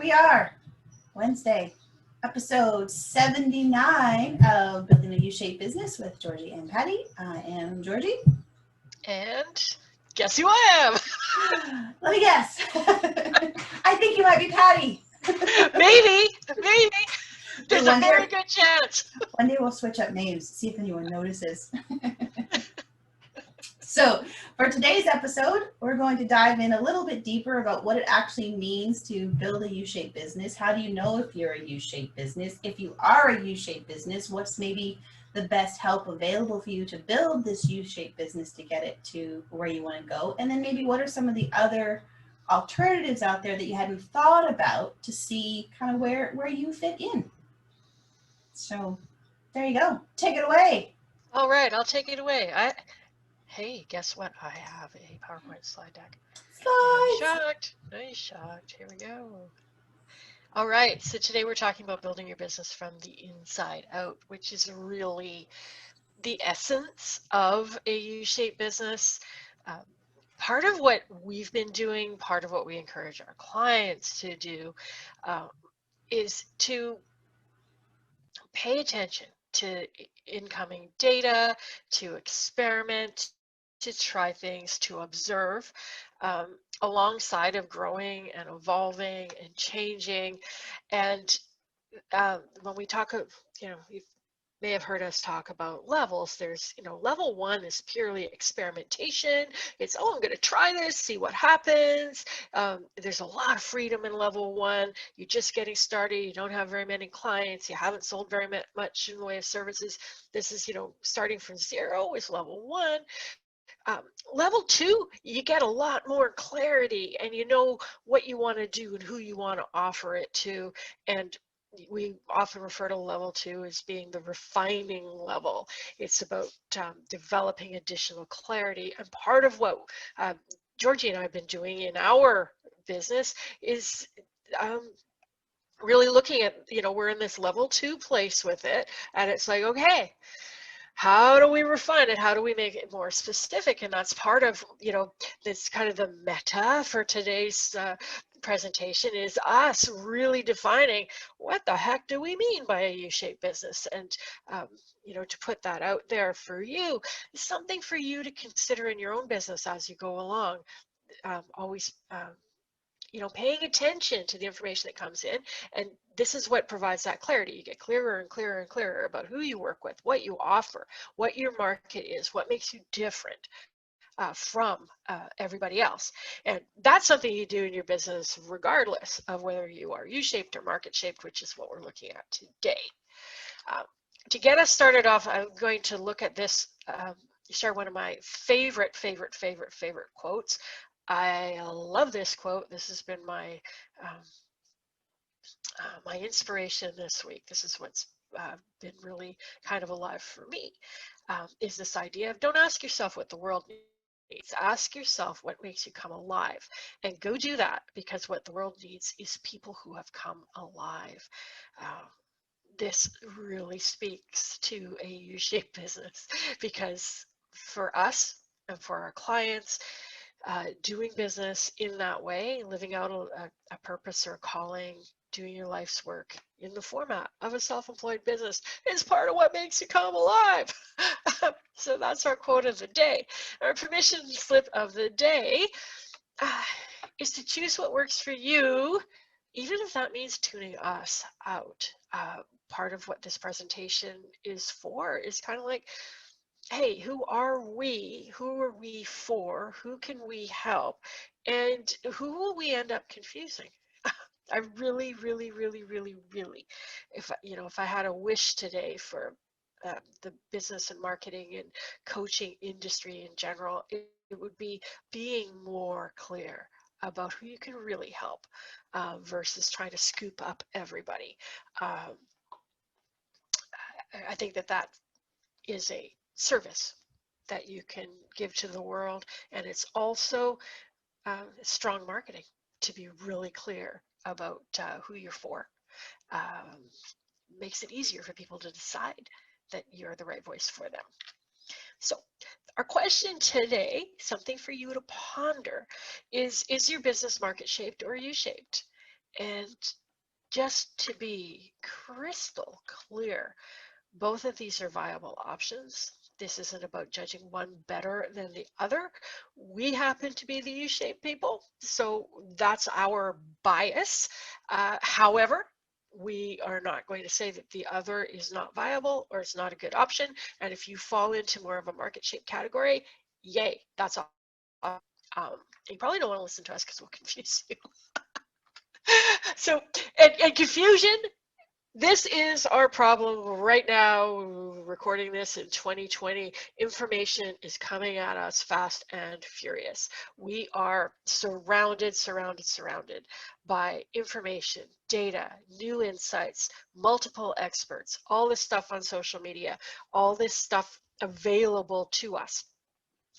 we are, Wednesday, episode 79 of Building a U-Shaped Business with Georgie and Patty. I am Georgie. And guess who I am? Let me guess. I think you might be Patty. Maybe. There's a One day, very good chance. One day we'll switch up names, see if anyone notices. So for today's episode, we're going to dive in a little bit deeper about what it actually means to build a U-shaped business. How do you know if you're a U-shaped business? If you are a U-shaped business, what's maybe the best help available for you to build this U-shaped business to get it to where you want to go? And then maybe what are some of the other alternatives out there that you hadn't thought about to see kind of where you fit in? So there you go. Take it away. All right, I'll take it away. Hey, guess what? I have a PowerPoint slide deck. Slides. I'm shocked. Here we go. All right, so today we're talking about building your business from the inside out, which is really the essence of a U-shaped business. Part of what we've been doing, part of what we encourage our clients to do, is to pay attention to incoming data, to experiment, to try things, to observe, alongside of growing and evolving and changing. And when we talk of, you may have heard us talk about levels. There's, level one is purely experimentation. It's, I'm going to try this, see what happens. There's a lot of freedom in level one. You're just getting started. You don't have very many clients. You haven't sold very much in the way of services. This is, starting from zero is level one. Level two, you get a lot more clarity and you know what you want to do and who you want to offer it to. And we often refer to level two as being the refining level. It's about developing additional clarity. And part of what Georgie and I have been doing in our business is really looking at, we're in this level two place with it. And it's like, okay, how do we refine it? How do we make it more specific? And that's part of, this kind of the meta for today's presentation is us really defining what the heck do we mean by a U-shaped business, and to put that out there for you is something for you to consider in your own business as you go along. Always paying attention to the information that comes in, and this is what provides that clarity. You get clearer and clearer and clearer about who you work with, what you offer, what your market is, what makes you different from everybody else. And that's something you do in your business regardless of whether you are U-shaped or market shaped, which is what we're looking at today. To get us started off, I'm going to look at this, share one of my favorite quotes. I love this quote. This has been my my inspiration this week. This is what's been really kind of alive for me, is this idea of don't ask yourself what the world needs. Ask yourself what makes you come alive, and go do that, because what the world needs is people who have come alive. This really speaks to a U-shaped business, because for us and for our clients, doing business in that way, living out a purpose or a calling, doing your life's work in the format of a self-employed business is part of what makes you come alive. So that's our quote of the day. Our permission slip of the day is to choose what works for you, even if that means tuning us out. Part of what this presentation is for is kind of like, hey, who are we? Who are we for? Who can we help? And who will we end up confusing? I really, if I had a wish today for the business and marketing and coaching industry in general, it would be being more clear about who you can really help versus trying to scoop up everybody. I think that is a service that you can give to the world, and it's also strong marketing to be really clear about who you're for. Makes it easier for people to decide that you're the right voice for them. So our question today, something for you to ponder, is your business market shaped or U-shaped? And just to be crystal clear, both of these are viable options. This isn't about judging one better than the other. We happen to be the U-shaped people, so that's our bias. However, we are not going to say that the other is not viable or it's not a good option. And if you fall into more of a market shape category, yay, that's all. You probably don't want to listen to us because we'll confuse you. So, and confusion, this is our problem right now, recording this in 2020. Information is coming at us fast and furious. We are surrounded by information, data, new insights, multiple experts, all this stuff on social media, all this stuff available to us.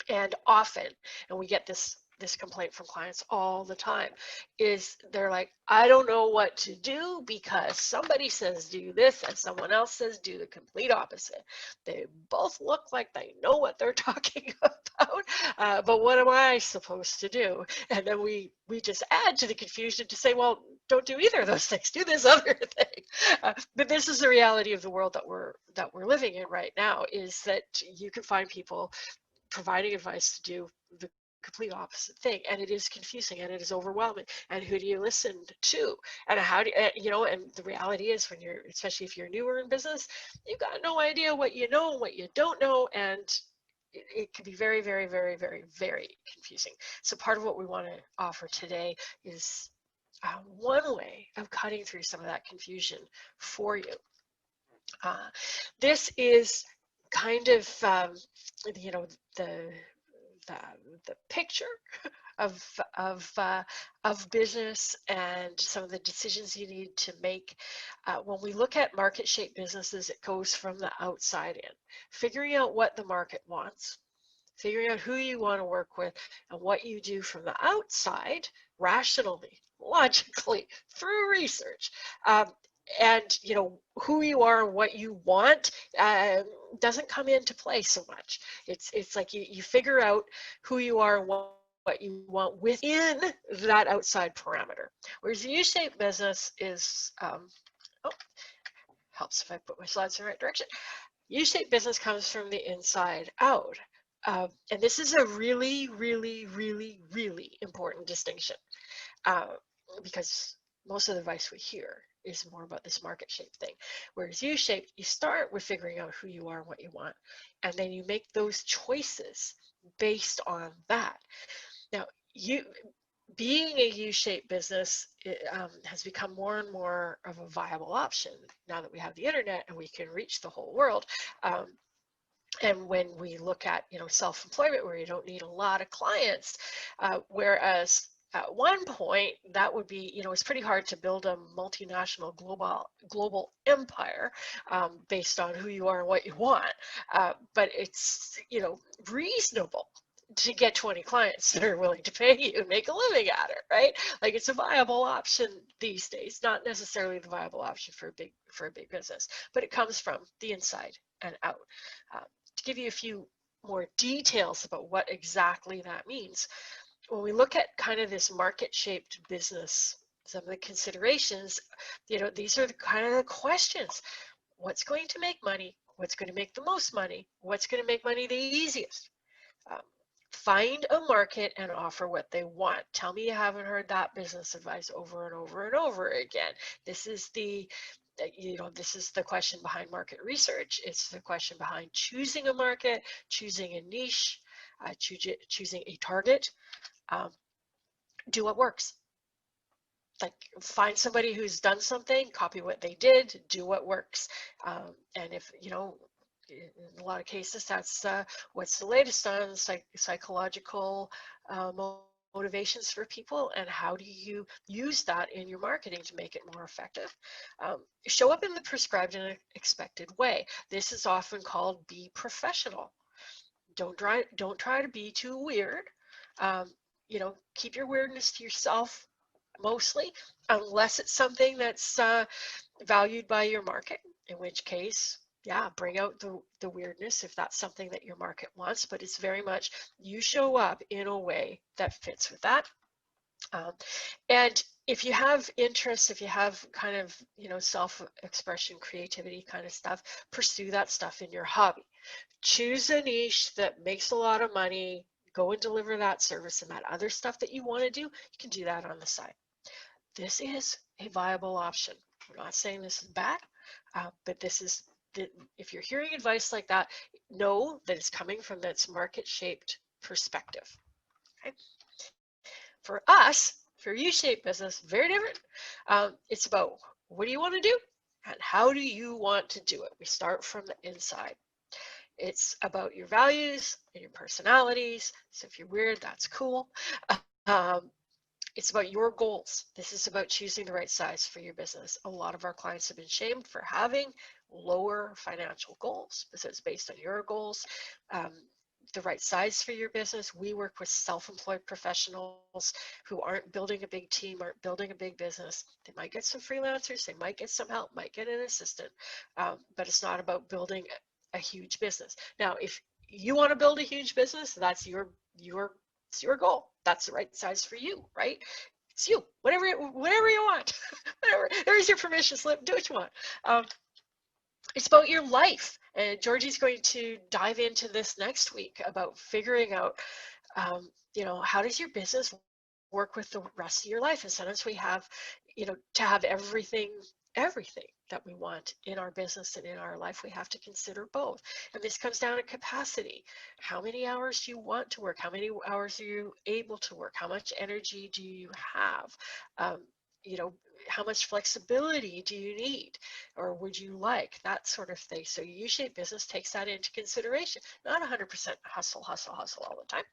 And often, and we get this complaint from clients all the time, is they're like, I don't know what to do because somebody says do this and someone else says do the complete opposite. They both look like they know what they're talking about, but what am I supposed to do? And then we just add to the confusion to say, well, don't do either of those things, do this other thing. But this is the reality of the world that we're living in right now, is that you can find people providing advice to do the complete opposite thing, and it is confusing and it is overwhelming. And who do you listen to, and how do you, and the reality is, when you're, especially if you're newer in business, you've got no idea what you know and what you don't know, and it can be very, very, very, very, very confusing. So part of what we want to offer today is one way of cutting through some of that confusion for you. This is kind of you know, the the picture of business and some of the decisions you need to make. When we look at market shaped businesses, it goes from the outside in, figuring out what the market wants, figuring out who you want to work with, and what you do from the outside, rationally, logically, through research. And who you are and what you want doesn't come into play so much. It's like you figure out who you are and what you want within that outside parameter. Whereas the U-shaped business is, helps if I put my slides in the right direction. U-shaped business comes from the inside out. And this is a really, really, really, really important distinction, because most of the advice we hear is more about this market shape thing. Whereas U-shaped, you start with figuring out who you are and what you want, and then you make those choices based on that. Now, being a U-shaped business has become more and more of a viable option now that we have the internet and we can reach the whole world. And when we look at self-employment, where you don't need a lot of clients, whereas at one point that would be, it's pretty hard to build a multinational global empire based on who you are and what you want, but it's reasonable to get 20 clients that are willing to pay you and make a living at it, right? Like, it's a viable option these days, not necessarily the viable option for a big business, but it comes from the inside and out. To give you a few more details about what exactly that means, when we look at kind of this market-shaped business, some of the considerations, these are the kind of the questions. What's going to make money? What's going to make the most money? What's going to make money the easiest? Find a market and offer what they want. Tell me you haven't heard that business advice over and over and over again. This is the question behind market research. It's the question behind choosing a market, choosing a niche, choosing a target. Do what works. Like, find somebody who's done something, copy what they did, do what works. And if, in a lot of cases, that's what's the latest on psychological motivations for people, and how do you use that in your marketing to make it more effective. Show up in the prescribed and expected way. This is often called be professional. Don't try to be too weird. Keep your weirdness to yourself mostly, unless it's something that's valued by your market, in which case, yeah, bring out the weirdness if that's something that your market wants. But it's very much, you show up in a way that fits with that. Um, and if you have interests, if you have kind of, self-expression, creativity kind of stuff, pursue that stuff in your hobby. Choose a niche that makes a lot of money, go and deliver that service, and that other stuff that you want to do, you can do that on the side. This is a viable option. We're not saying this is bad, but this is, if you're hearing advice like that, know that it's coming from this market-shaped perspective. Okay? For us, for U-shaped business, very different. It's about what do you want to do and how do you want to do it. We start from the inside. It's about your values and your personalities. So if you're weird, that's cool. Um, it's about your goals. This is about choosing the right size for your business. A lot of our clients have been shamed for having lower financial goals. So it's based on your goals. The right size for your business. We work with self-employed professionals who aren't building a big team, aren't building a big business. They might get some freelancers, they might get some help, might get an assistant, but it's not about building a huge business. Now, if you want to build a huge business, that's it's your goal. That's the right size for you, right? It's you. Whatever you want. Whatever. There's your permission slip. Do what you want. It's about your life. And Georgie's going to dive into this next week about figuring out, how does your business work with the rest of your life? And sometimes we have, to have everything that we want in our business and in our life, we have to consider both. And this comes down to capacity. How many hours do you want to work? How many hours are you able to work? How much energy do you have? You know, how much flexibility do you need or would you like, that sort of thing. So U-shaped business takes that into consideration. Not 100% hustle all the time.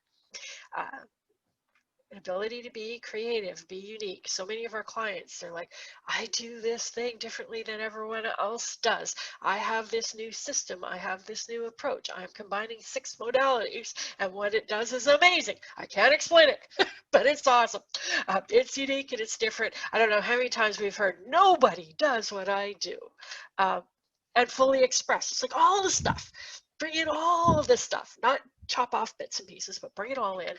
An ability to be creative, be unique. So many of our clients, they're like, I do this thing differently than everyone else does. I have this new system. I have this new approach. I'm combining 6 modalities, and what it does is amazing. I can't explain it, but it's awesome. It's unique and it's different. I don't know how many times we've heard, nobody does what I do. And fully express. It's like all the stuff. Bring in all of this stuff, not chop off bits and pieces, but bring it all in.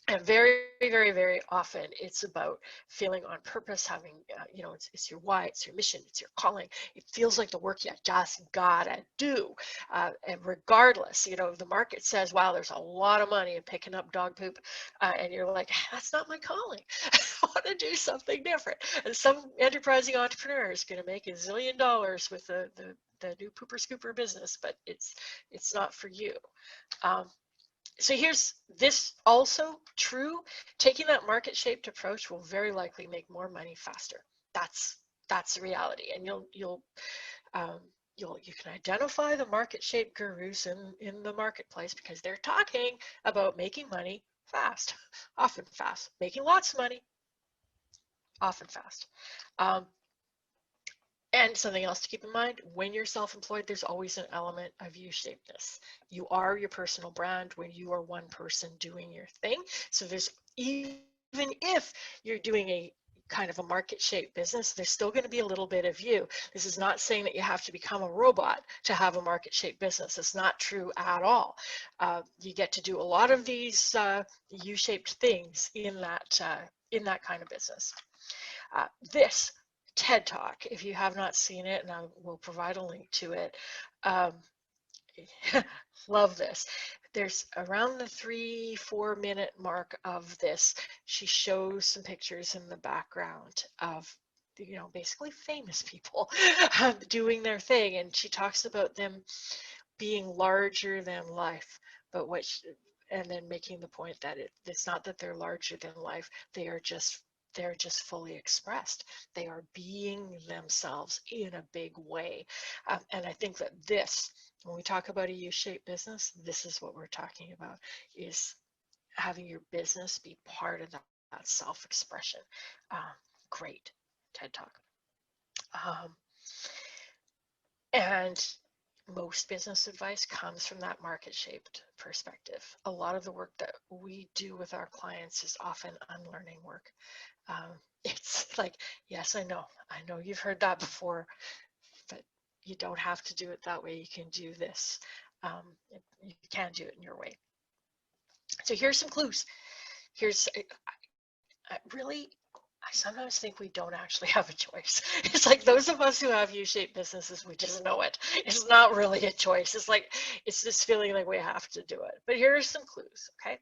And very, very, very often it's about feeling on purpose, having, it's your why, it's your mission, it's your calling. It feels like the work you just gotta do. And regardless, the market says, wow, there's a lot of money in picking up dog poop. And you're like, that's not my calling. I want to do something different. And some enterprising entrepreneur is going to make $1 zillion with the new pooper scooper business, but it's not for you. So here's this also true. Taking that market shaped approach will very likely make more money faster. That's the reality. And you can identify the market shaped gurus in the marketplace because they're talking about making money fast, often fast, making lots of money, often fast. And something else to keep in mind, when you're self-employed, there's always an element of U-shapedness. You are your personal brand when you are one person doing your thing. So there's, even if you're doing a kind of a market-shaped business, there's still going to be a little bit of you. This is not saying that you have to become a robot to have a market-shaped business. It's not true at all. You get to do a lot of these U-shaped things in that kind of business. This TED Talk, if you have not seen it, and I will provide a link to it. Love this. There's around the 3-4 minute mark of this. She shows some pictures in the background of, basically famous people doing their thing, and she talks about them being larger than life, but and then making the point that it's not that they're larger than life, they're just fully expressed. They are being themselves in a big way. And I think that when we talk about a U-shaped business, this is what we're talking about, is having your business be part of that self-expression. Great TED Talk. And most business advice comes from that market-shaped perspective. A lot of the work that we do with our clients is often unlearning work. It's like, yes, I know you've heard that before, but you don't have to do it that way. You can do this. You can do it in your way. So here's some clues. I sometimes think we don't actually have a choice. It's like those of us who have U-shaped businesses, we just know it. It's not really a choice. It's like, it's this feeling like we have to do it. But here are some clues, okay?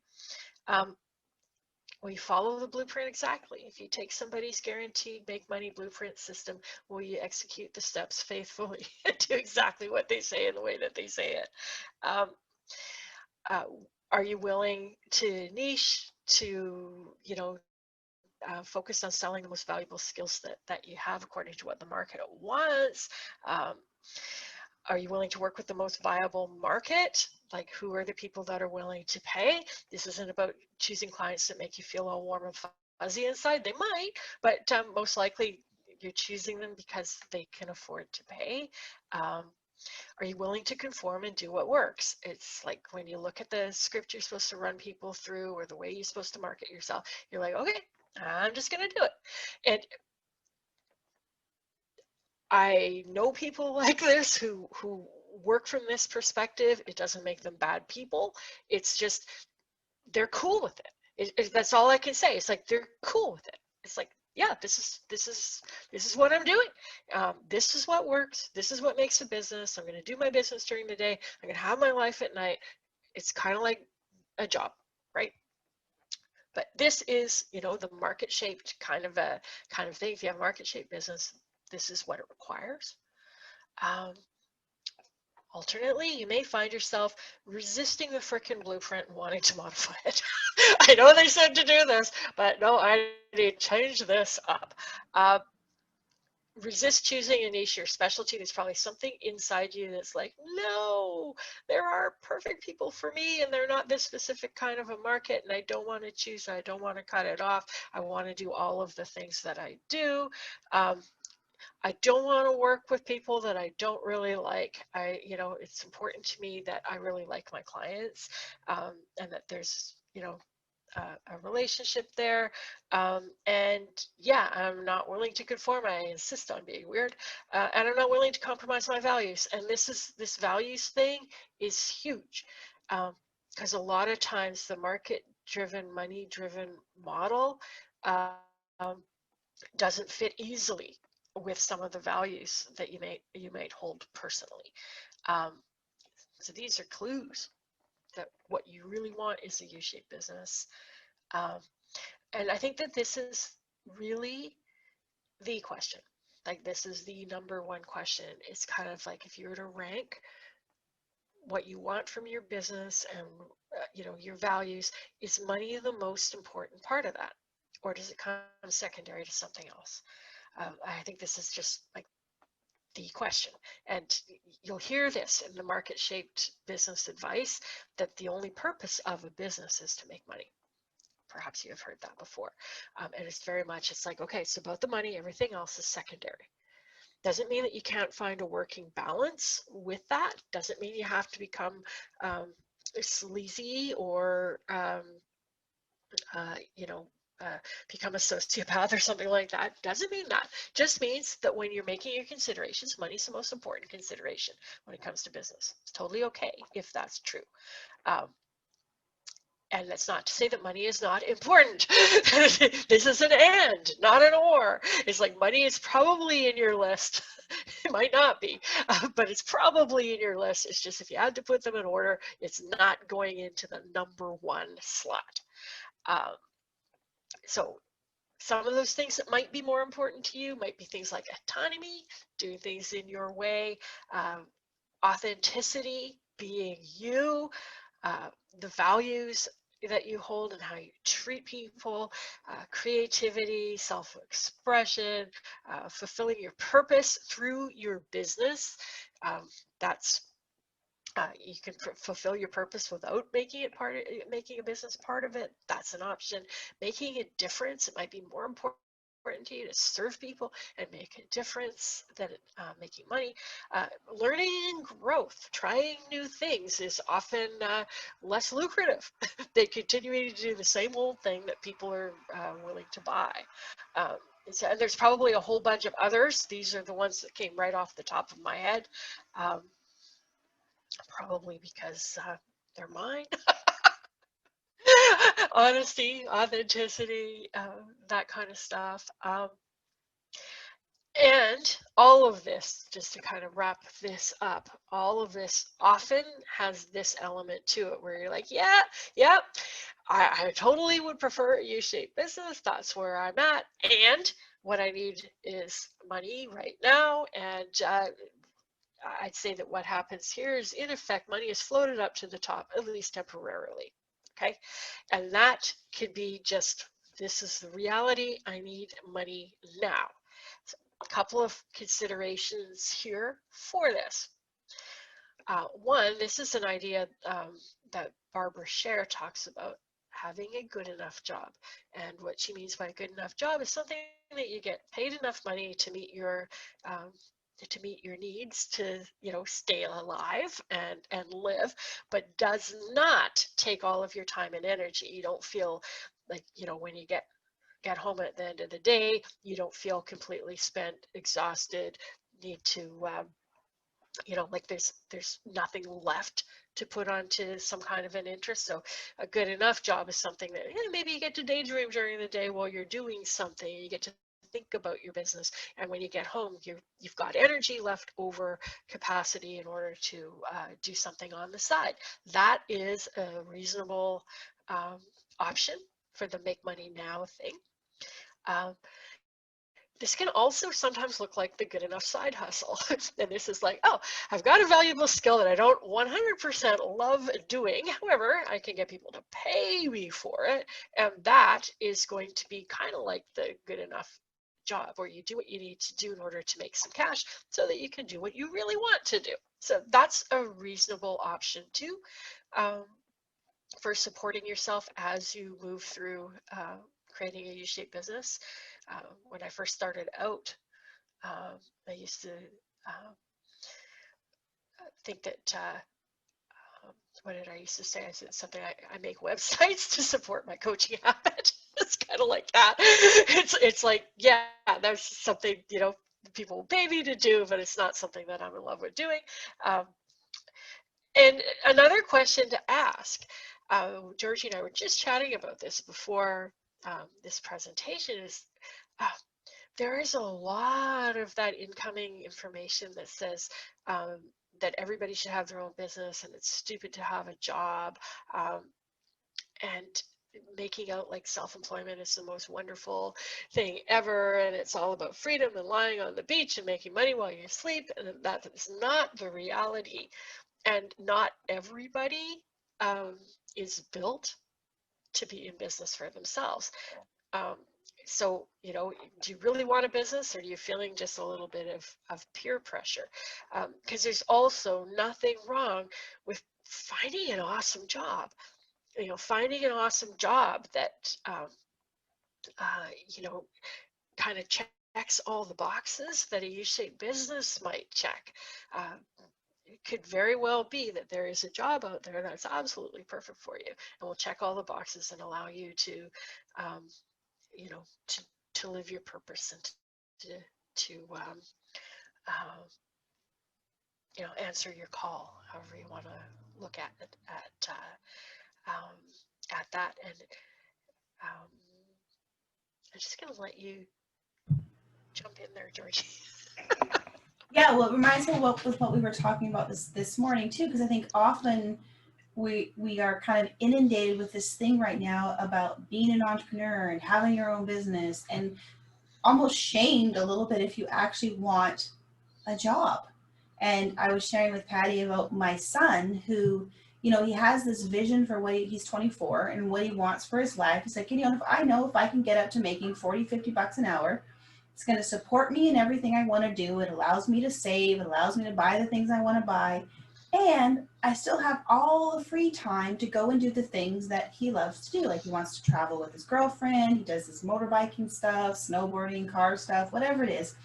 Will you follow the blueprint exactly? If you take somebody's guaranteed make money blueprint system, will you execute the steps faithfully and do exactly what they say in the way that they say it? Um, are you willing to niche, to, focus on selling the most valuable skills that you have according to what the market wants? Um, are you willing to work with the most viable market? Like, who are the people that are willing to pay? This isn't about choosing clients that make you feel all warm and fuzzy inside. They might, but most likely you're choosing them because they can afford to pay. Um, are you willing to conform and do what works? It's like when you look at the script you're supposed to run people through, or the way you're supposed to market yourself, you're like, okay, I'm just going to do it. And I know people like this who work from this perspective. It doesn't make them bad people. It's just they're cool with it. That's all I can say. It's like they're cool with it. It's like, yeah, this is what I'm doing. This is what works. This is what makes a business. I'm going to do my business during the day. I'm going to have my life at night. It's kind of like a job, right? But this is, the market shaped kind of thing. If you have a market shaped business, this is what it requires. Um, Alternately, you may find yourself resisting the frickin' blueprint and wanting to modify it. I know they said to do this, but no, I need to change this up. Resist choosing a niche or specialty. There's probably something inside you that's like, no, there are perfect people for me, and they're not this specific kind of a market, and I don't want to choose. I don't want to cut it off. I want to do all of the things that I do. I don't want to work with people that I don't really like. It's important to me that I really like my clients, and that there's, a relationship there. And yeah, I'm not willing to conform. I insist on being weird, and I'm not willing to compromise my values. And this values thing is huge, because a lot of times the market-driven, money-driven model doesn't fit easily with some of the values that you might hold personally. Um, so these are clues that what you really want is a U-shaped business. Um, and I think that this is really the question. Like, this is the number one question. It's kind of like, if you were to rank what you want from your business and your values, is money the most important part of that, or does it come secondary to something else? I think this is just like the question. And you'll hear this in the market shaped business advice, that the only purpose of a business is to make money. Perhaps you have heard that before. And it's very much, it's like, okay, it's about the money, everything else is secondary. Doesn't mean that you can't find a working balance with that. Doesn't mean you have to become sleazy or uh, you know, become a sociopath or something like that. Doesn't mean that. Just means that when you're making your considerations, money's the most important consideration when it comes to business. It's totally okay if that's true. Um, and that's not to say that money is not important. This is an and, not an or. It's like, money is probably in your list. It might not be, but it's probably in your list. It's just, if you had to put them in order, it's not going into the number one slot. Um, so some of those things that might be more important to you might be things like autonomy, doing things in your way, authenticity, being you, the values that you hold and how you treat people, creativity, self-expression, fulfilling your purpose through your business. That's you can fulfill your purpose without making a business part of it. That's an option. Making a difference. It might be more important to you to serve people and make a difference than making money. Learning and growth, trying new things is often less lucrative than continuing to do the same old thing that people are willing to buy. And there's probably a whole bunch of others. These are the ones that came right off the top of my head. Probably because they're mine. Honesty, authenticity, that kind of stuff. And all of this, just to kind of wrap this up, all of this often has this element to it where you're like, yeah, yep, I totally would prefer a U-shaped business. That's where I'm at. And what I need is money right now. And I'd say that what happens here is, in effect, money is floated up to the top, at least temporarily. Okay. And that could be just, this is the reality. I need money now. So, a couple of considerations here for this. One, this is an idea that Barbara Scher talks about, having a good enough job. And what she means by a good enough job is something that you get paid enough money um, to meet your needs, to stay alive and live, but does not take all of your time and energy. You don't feel like, when you get home at the end of the day, you don't feel completely spent, exhausted, need to like there's nothing left to put onto some kind of an interest. So a good enough job is something that maybe you get to daydream during the day while you're doing something. You get to think about your business, and when you get home, you've got energy left over, capacity in order to do something on the side. That is a reasonable option for the make money now thing. Um, this can also sometimes look like the good enough side hustle. And this is like, oh, I've got a valuable skill that I don't 100% love doing. However, I can get people to pay me for it. And that is going to be kind of like the good enough job, where you do what you need to do in order to make some cash so that you can do what you really want to do. So that's a reasonable option too, for supporting yourself as you move through creating a U-shaped business. When I first started out, I used to think that, what did I used to say? I said something, I make websites to support my coaching habit. It's kind of like that. It's like, yeah, that's something, people will pay me to do, but it's not something that I'm in love with doing. And another question to ask, Georgie and I were just chatting about this before this presentation, is there is a lot of that incoming information that says that everybody should have their own business and it's stupid to have a job, and making out like self-employment is the most wonderful thing ever, and it's all about freedom and lying on the beach and making money while you sleep. And that is not the reality. And not everybody is built to be in business for themselves. Um, so, do you really want a business, or are you feeling just a little bit of peer pressure? Because there's also nothing wrong with finding an awesome job. Finding an awesome job that, kind of checks all the boxes that a U-shaped business might check. It could very well be that there is a job out there that's absolutely perfect for you and will check all the boxes and allow you to, you know, to, to live your purpose and to answer your call, however you want to look at it, at that. And um, I'm just going to let you jump in there, Georgie. Yeah, well, it reminds me with what we were talking about this morning too, because I think often we are kind of inundated with this thing right now about being an entrepreneur and having your own business, and almost shamed a little bit if you actually want a job. And I was sharing with Patty about my son who, he has this vision for he's 24 and what he wants for his life. He's like, if I can get up to making 40, 50 bucks an hour, it's going to support me in everything I want to do. It allows me to save. It allows me to buy the things I want to buy. And I still have all the free time to go and do the things that he loves to do. Like he wants to travel with his girlfriend. He does this motorbiking stuff, snowboarding, car stuff, whatever it is.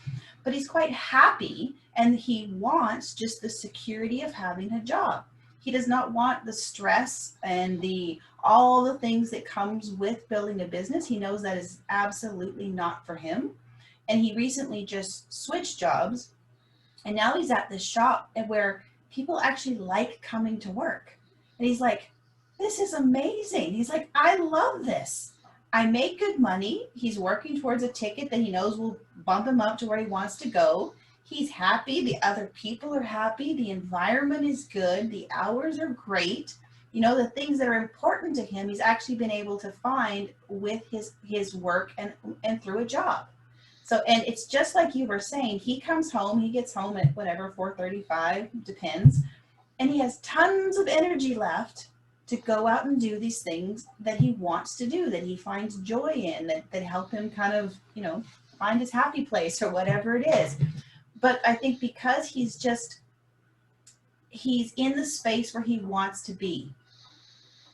But he's quite happy, and he wants just the security of having a job. He does not want the stress and all the things that comes with building a business. He knows that is absolutely not for him. And he recently just switched jobs, and now he's at this shop where people actually like coming to work. And he's like, this is amazing. He's like, I love this. I make good money. He's working towards a ticket that he knows will bump him up to where he wants to go. He's happy. The other people are happy. The environment is good. The hours are great. You know, the things that are important to him, he's actually been able to find with his work and through a job. So, and it's just like you were saying, he comes home, he gets home at whatever, 4:35, depends, and he has tons of energy left to go out and do these things that he wants to do, that he finds joy in, that help him kind of, you know, find his happy place or whatever it is. But I think because he's in the space where he wants to be,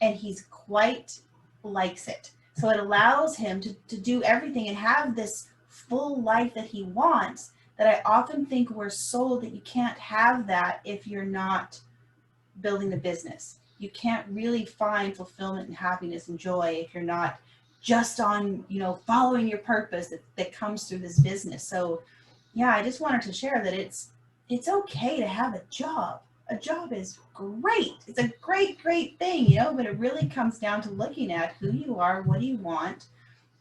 and he's quite likes it. So it allows him to do everything and have this full life that he wants, that I often think we're sold that you can't have that if you're not building a business. You can't really find fulfillment and happiness and joy if you're not just on, you know, following your purpose that comes through this business. So yeah, I just wanted to share that it's okay to have a job. A job is great. It's a great thing, you know, but it really comes down to looking at who you are, what do you want,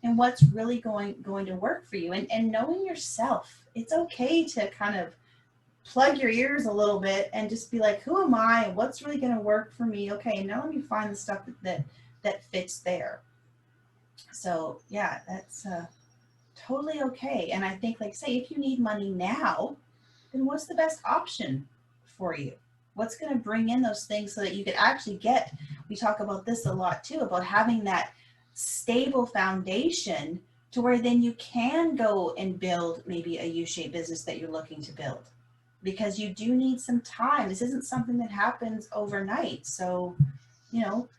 and what's really going to work for you, and knowing yourself. It's okay to kind of plug your ears a little bit and just be like, who am I? What's really going to work for me? Okay, now let me find the stuff that fits there. So yeah, that's totally okay. And I think, like, say if you need money now, then what's the best option for you? What's going to bring in those things so that you could actually get, we talk about this a lot too, about having that stable foundation to where then you can go and build maybe a U-shaped business that you're looking to build, because you do need some time. This isn't something that happens overnight. So, you know,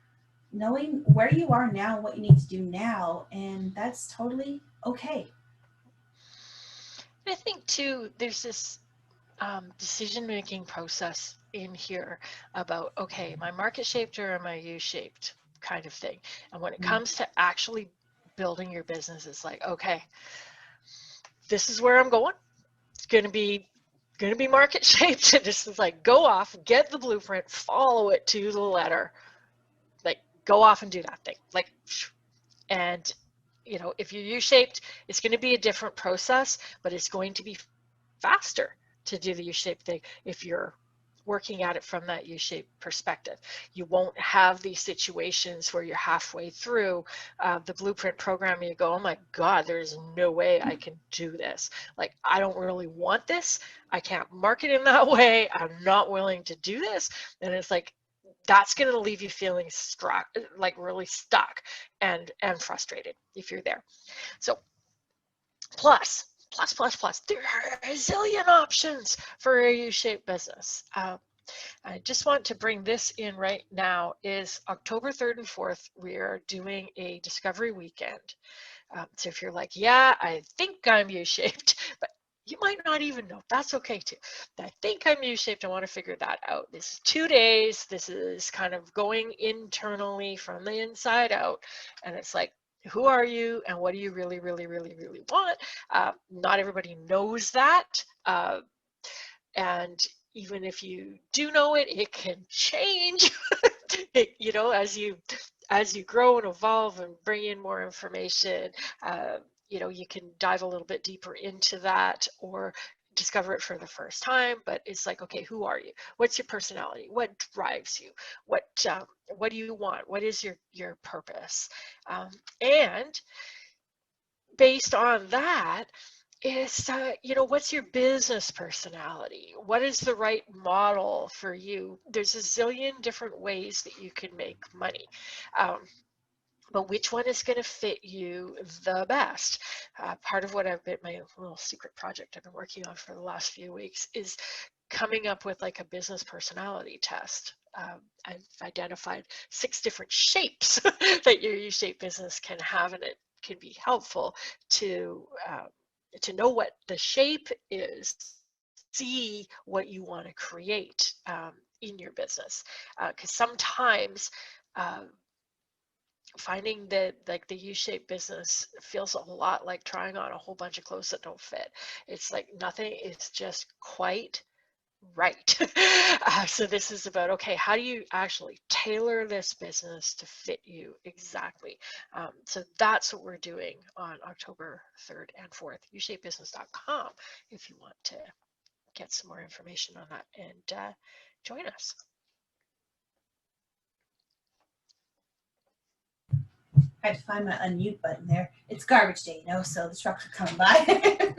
knowing where you are now, what you need to do now, and that's totally okay. I think too, there's this decision-making process in here about, okay, am I market shaped or am I U-shaped kind of thing? And when it Mm. comes to actually building your business, it's like, okay, this is where I'm going. It's going to be market shaped. And just like go off, get the blueprint, follow it to the letter, like go off and do that thing. Like, and you know, if you're U-shaped, it's going to be a different process, but it's going to be faster to do the U-shaped thing if you're working at it from that U-shaped perspective. You won't have these situations where you're halfway through the blueprint program and you go, oh my God, there's no way I can do this. Like, I don't really want this. I can't market in that way. I'm not willing to do this. And it's like, that's going to leave you feeling struck, like really stuck and frustrated if you're there. So plus, there are a zillion options for a U-shaped business. I just want to bring this in right now is October 3rd and 4th, we are doing a discovery weekend. So if you're like, yeah, I think I'm U-shaped, but you might not even know, that's okay too. I think I'm U-shaped, I want to figure that out. This is 2 days, this is kind of going internally from the inside out, and it's like, who are you and what do you really want? Not everybody knows that, and even if you do know it, it can change. You know, as you grow and evolve and bring in more information, you know, you can dive a little bit deeper into that or discover it for the first time. But it's like, okay, who are you? What's your personality? What drives you? What do you want? What is your purpose? And based on that is, you know, what's your business personality? What is the right model for you? There's a zillion different ways that you can make money. But which one is going to fit you the best? Part of what I've been, my little secret project I've been working on for the last few weeks is coming up with like a business personality test. I've identified 6 different shapes that your U-shaped business can have, and it can be helpful to know what the shape is, see what you want to create in your business. Because sometimes finding that like the U-shaped business feels a lot like trying on a whole bunch of clothes that don't fit. It's like nothing is just quite right. So this is about, okay, how do you actually tailor this business to fit you exactly? So that's what we're doing on October 3rd and 4th, ushapedbusiness.com, if you want to get some more information on that and join us. I had to find my unmute button there. It's garbage day, you know, so the trucks are coming by.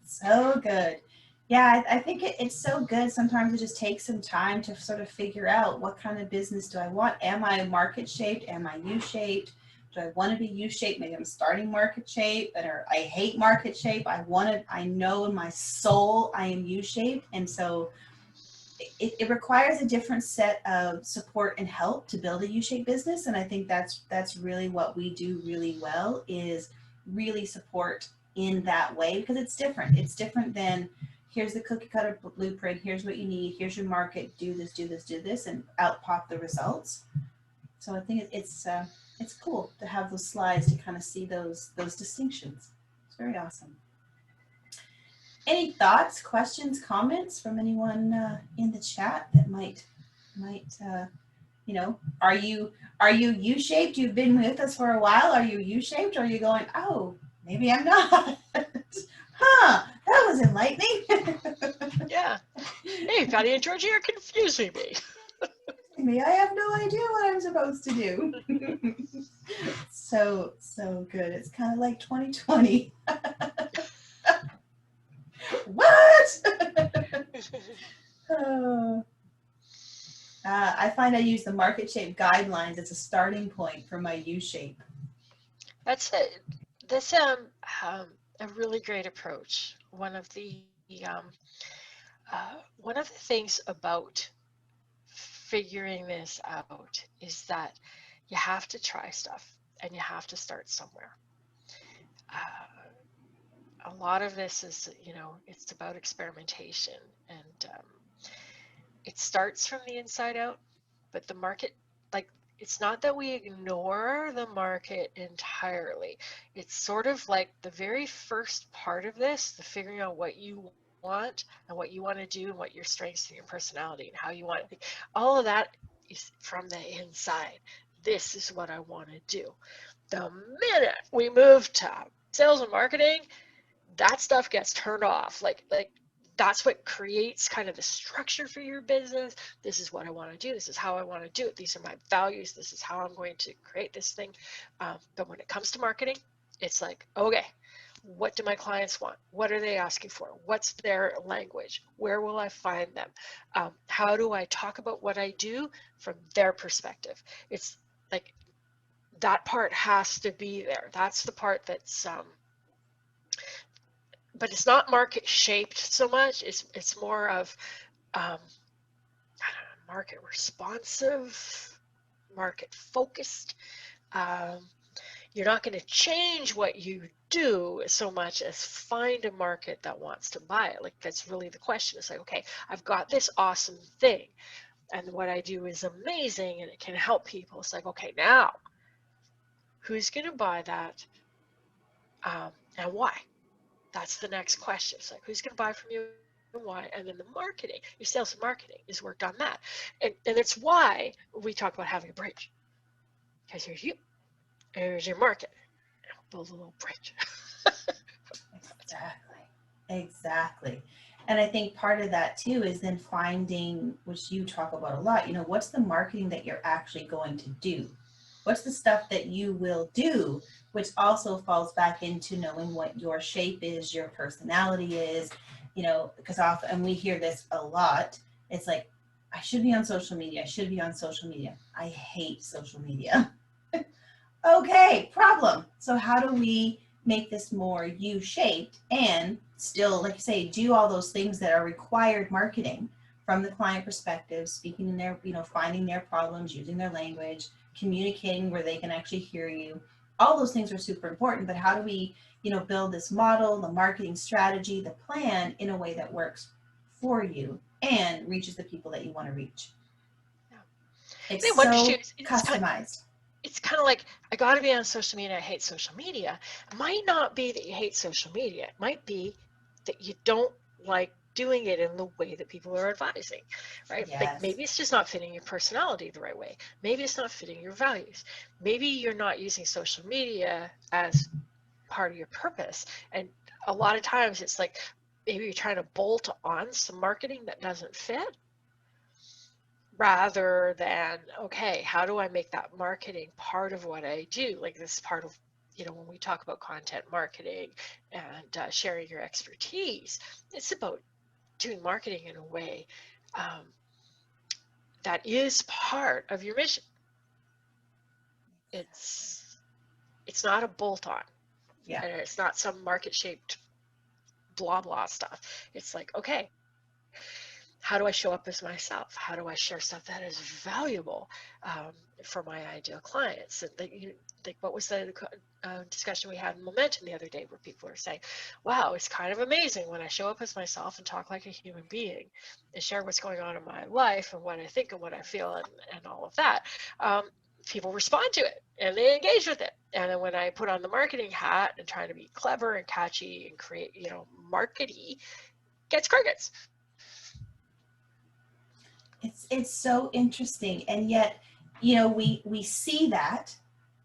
So good. Yeah, I think it's so good. Sometimes it just takes some time to sort of figure out what kind of business do I want? Am I market shaped? Am I U-shaped? Do I want to be U-shaped? Maybe I'm starting market shape, or I hate market shape. I know in my soul I am U-shaped. And so it requires a different set of support and help to build a U-shaped business. And I think that's really what we do really well, is really support in that way, because it's different. It's different than, here's the cookie cutter blueprint, here's what you need, here's your market, do this, do this, do this, and out pop the results. So I think it's cool to have those slides to kind of see those distinctions. It's very awesome. Any thoughts, questions, comments from anyone in the chat that might are you U-shaped? You've been with us for a while. Are you U-shaped? Or are you going, oh, maybe I'm not? Huh, that was enlightening. Yeah. Hey, Patty and Georgie are confusing me. I have no idea what I'm supposed to do. So good. It's kind of like 2020. What? I find I use the market shape guidelines as a starting point for my U-shape. That's a really great approach. One of the things about figuring this out is that you have to try stuff and you have to start somewhere. A lot of this is, it's about experimentation, and it starts from the inside out, but the market, it's not that we ignore the market entirely. It's sort of like the very first part of this, the figuring out what you want and what you want to do and what your strengths and your personality and how you want it. All of that is from the inside. This is what I want to do. The minute we move to sales and marketing, that stuff gets turned off. Like that's what creates kind of the structure for your business. This is what I want to do. This is how I want to do it. These are my values. This is how I'm going to create this thing. But when it comes to marketing, it's like, okay, what do my clients want? What are they asking for? What's their language? Where will I find them? How do I talk about what I do from their perspective? It's like that part has to be there. That's the part that's but it's not market shaped so much. It's more of market responsive, market focused. You're not going to change what you do so much as find a market that wants to buy it. Like, that's really the question. It's like, okay, I've got this awesome thing and what I do is amazing and it can help people. It's like, okay, now who's going to buy that and why? That's the next question. It's like, who's going to buy from you and why? And then the marketing, your sales and marketing is worked on that. And it's why we talk about having a bridge. Because here's you, here's your market. And we'll build a little bridge. Exactly. And I think part of that too is then finding, which you talk about a lot, what's the marketing that you're actually going to do? What's the stuff that you will do, which also falls back into knowing what your shape is, your personality is, because often, and we hear this a lot, it's like, I should be on social media. I should be on social media. I hate social media. Okay, problem. So how do we make this more U-shaped and still, like you say, do all those things that are required marketing from the client perspective, speaking in their, finding their problems, using their language, communicating where they can actually hear you. All those things are super important, but how do we, build this model, the marketing strategy, the plan in a way that works for you and reaches the people that you want to reach? Yeah. It's so customized. It's kind of like, I got to be on social media. I hate social media. It might not be that you hate social media. It might be that you don't like doing it in the way that people are advising, right? Like Yes. maybe it's just not fitting your personality the right way. Maybe it's not fitting your values. Maybe you're not using social media as part of your purpose. And a lot of times it's like maybe you're trying to bolt on some marketing that doesn't fit, rather than, okay, how do I make that marketing part of what I do? Like this part of, when we talk about content marketing and sharing your expertise, it's about doing marketing in a way um, that is part of your mission. It's not a bolt on, Yeah. and it's not some market shaped blah blah stuff. It's like, okay, how do I show up as myself? How do I share stuff that is valuable for my ideal clients? And like what was the discussion we had in Momentum the other day, where people are saying, wow, it's kind of amazing when I show up as myself and talk like a human being and share what's going on in my life and what I think and what I feel and all of that. People respond to it and they engage with it. And then when I put on the marketing hat and try to be clever and catchy and create, markety, gets crickets. It's so interesting, and yet, we see that,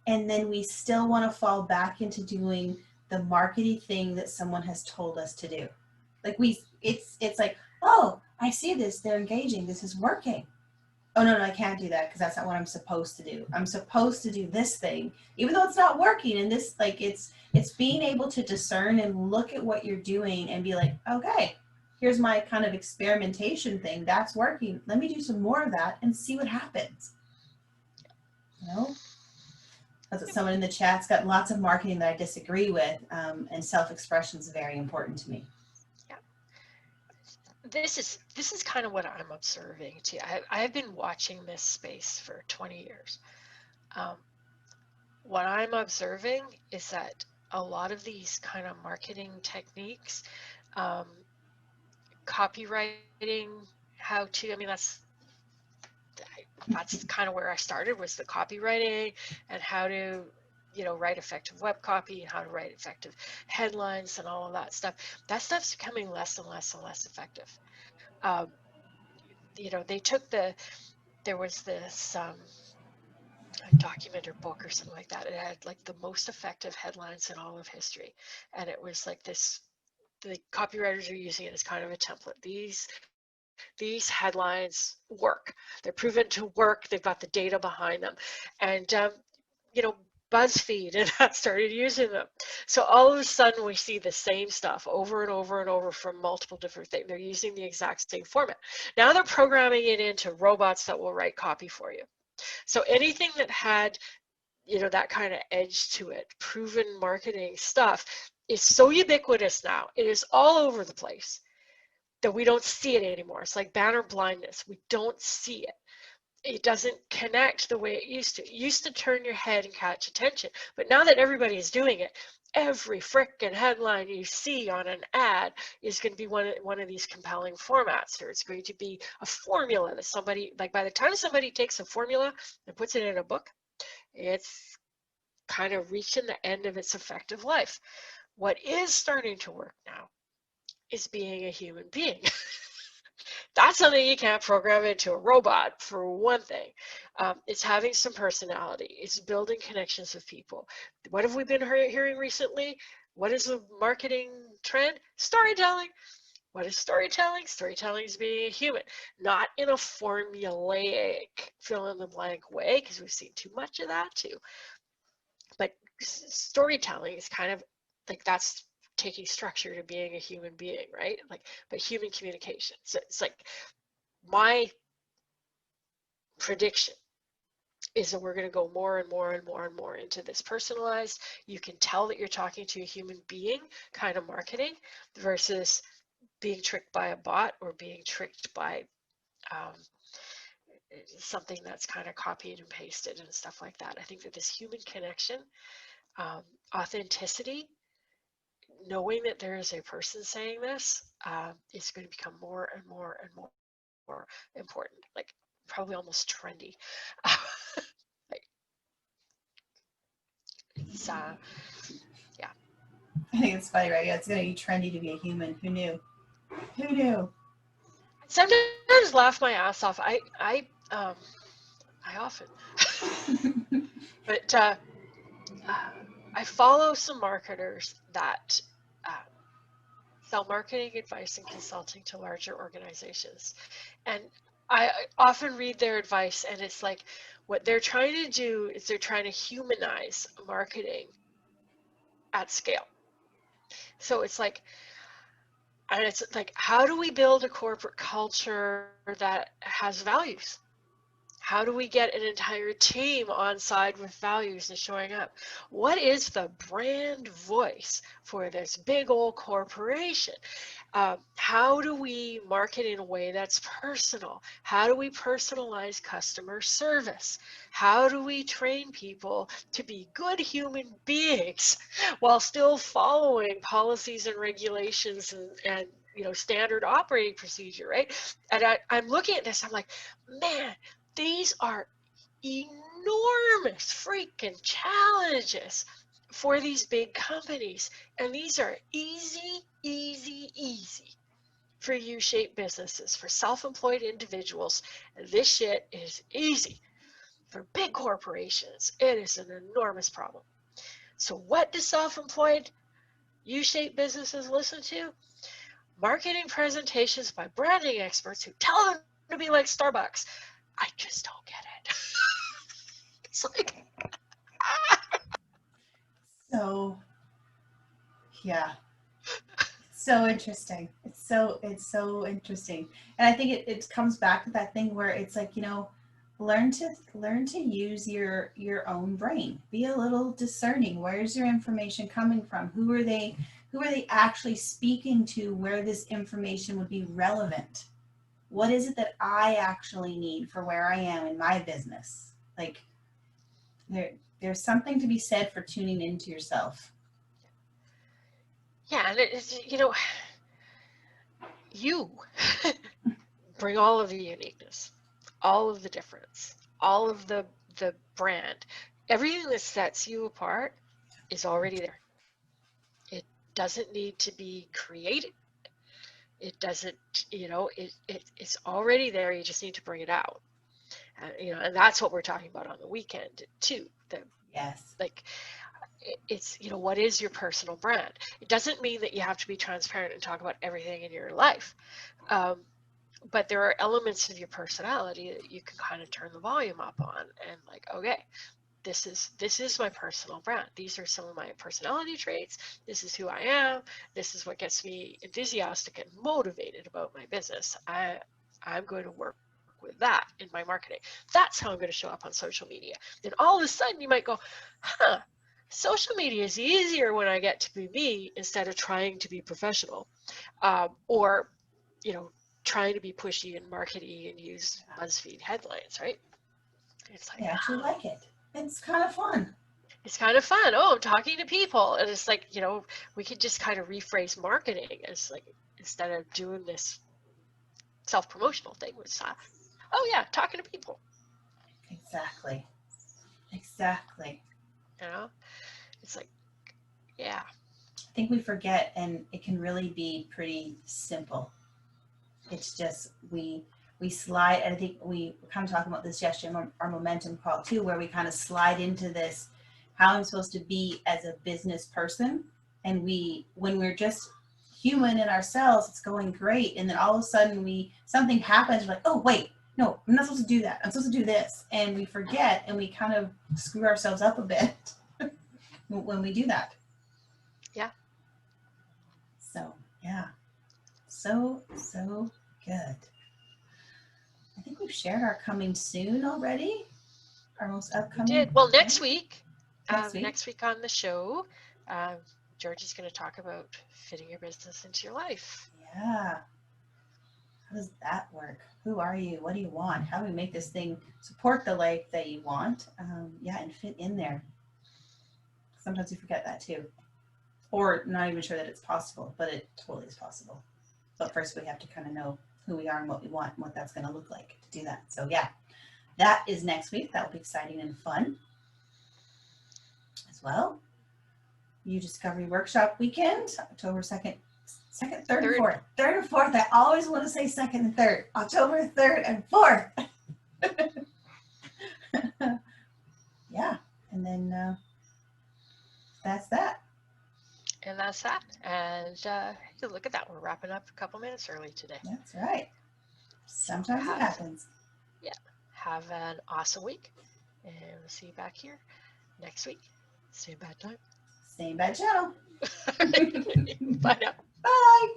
and then we still want to fall back into doing the marketing thing that someone has told us to do. Like it's like, oh, I see this, they're engaging, this is working. Oh no, I can't do that because that's not what I'm supposed to do. I'm supposed to do this thing, even though it's not working. And this, like, it's being able to discern and look at what you're doing and be like, okay, here's my kind of experimentation thing. That's working. Let me do some more of that and see what happens. You know, that's what someone in the chat's got lots of marketing that I disagree with, and self-expression is very important to me. Yeah. This is kind of what I'm observing too. I've been watching this space for 20 years. Um, what I'm observing is that a lot of these kind of marketing techniques, um, copywriting, how to, I mean, that's kind of where I started, was the copywriting and how to, write effective web copy and how to write effective headlines and all of that stuff. That stuff's becoming less and less and less effective. Um, they took there was this document or book or something like that. It had like the most effective headlines in all of history. And it was like this, the copywriters are using it as kind of a template. These headlines work. They're proven to work. They've got the data behind them. And, you know, BuzzFeed and that started using them. So all of a sudden we see the same stuff over and over and over from multiple different things. They're using the exact same format. Now they're programming it into robots that will write copy for you. So anything that had, that kind of edge to it, proven marketing stuff, is so ubiquitous now. It is all over the place that we don't see it anymore. It's like banner blindness. We don't see it. It doesn't connect the way it used to. It used to turn your head and catch attention. But now that everybody is doing it, every frickin' headline you see on an ad is going to be one of these compelling formats, or it's going to be a formula that somebody, like by the time somebody takes a formula and puts it in a book, it's kind of reaching the end of its effective life. What is starting to work now is being a human being. That's something you can't program into a robot, for one thing. It's having some personality. It's building connections with people. What have we been hearing recently? What is the marketing trend? Storytelling. What is storytelling? Storytelling is being a human, not in a formulaic fill in the blank way, because we've seen too much of that too. But storytelling is kind of like, that's taking structure to being a human being, right? Like, but human communication. So it's like, my prediction is that we're going to go more and more and more and more into this personalized, you can tell that you're talking to a human being kind of marketing, versus being tricked by a bot or being tricked by um, something that's kind of copied and pasted and stuff like that. I think that this human connection, authenticity, knowing that there is a person saying this, is going to become more and more and more important, like probably almost trendy. Like, it's yeah. I think it's funny, right? Yeah, it's going to be trendy to be a human. Who knew? Who knew? Sometimes laugh my ass off. I often, but I follow some marketers that sell marketing advice and consulting to larger organizations. And I often read their advice, and it's like what they're trying to do is they're trying to humanize marketing at scale. So it's like, and it's like, how do we build a corporate culture that has values? How do we get an entire team on side with values and showing up? What is the brand voice for this big old corporation? How do we market in a way that's personal? How do we personalize customer service? How do we train people to be good human beings while still following policies and regulations and standard operating procedure, right? And I'm looking at this, I'm like, man, these are enormous freaking challenges for these big companies. And these are easy for U-shaped businesses, for self-employed individuals. This shit is easy. For big corporations, it is an enormous problem. So what do self-employed U-shaped businesses listen to? Marketing presentations by branding experts who tell them to be like Starbucks. I just don't get it. It's like, So, yeah. So interesting. It's so interesting. And I think it comes back to that thing where it's like, learn to use your own brain. Be a little discerning. Where's your information coming from? Who are they actually speaking to where this information would be relevant? What is it that I actually need for where I am in my business? Like there's something to be said for tuning into yourself. yeah, and it's, you bring all of the uniqueness, all of the difference, all of the brand. Everything that sets you apart is already there. It doesn't need to be created. It doesn't, it's already there. You just need to bring it out. And that's what we're talking about on the weekend too. Yes. Like, it's, what is your personal brand? It doesn't mean that you have to be transparent and talk about everything in your life. But there are elements of your personality that you can kind of turn the volume up on and like, okay, this is my personal brand. These are some of my personality traits. This is who I am. This is what gets me enthusiastic and motivated about my business. I'm going to work with that in my marketing. That's how I'm going to show up on social media. Then all of a sudden you might go, social media is easier when I get to be me instead of trying to be professional, or trying to be pushy and markety and use BuzzFeed headlines, right? It's like, I actually like it. It's kind of fun. It's kind of fun. Oh, I'm talking to people. And it's like, we could just kind of rephrase marketing as like, instead of doing this self-promotional thing, was, oh yeah, talking to people. Exactly. It's like, yeah. I think we forget, and it can really be pretty simple. It's just we slide, and I think we were kind of talking about this yesterday in our momentum call too, where we kind of slide into this, how I'm supposed to be as a business person. And when we're just human in ourselves, it's going great. And then all of a sudden something happens, we're like, oh wait, no, I'm not supposed to do that. I'm supposed to do this. And we forget, and we kind of screw ourselves up a bit when we do that. Yeah. So, yeah. So good. I think we've shared our coming soon already. Our most upcoming. We did. Well, next week on the show, George is going to talk about fitting your business into your life. Yeah. How does that work? Who are you? What do you want? How do we make this thing support the life that you want? And fit in there. Sometimes we forget that too. Or not even sure that it's possible, but it totally is possible. But first we have to kind of know who we are and what we want and what that's going to look like to do that. So yeah, that is next week. That will be exciting and fun as well. You Discovery Workshop Weekend, October 2nd, Second, third, and fourth. Third and fourth. I always want to say second and third. October 3rd and 4th. Yeah. And then that's that. And that's that. And hey, look at that. We're wrapping up a couple minutes early today. That's right. Sometimes it happens. Yeah. Have an awesome week. And we'll see you back here next week. Same bad time. Same bad channel. Bye now. Bye.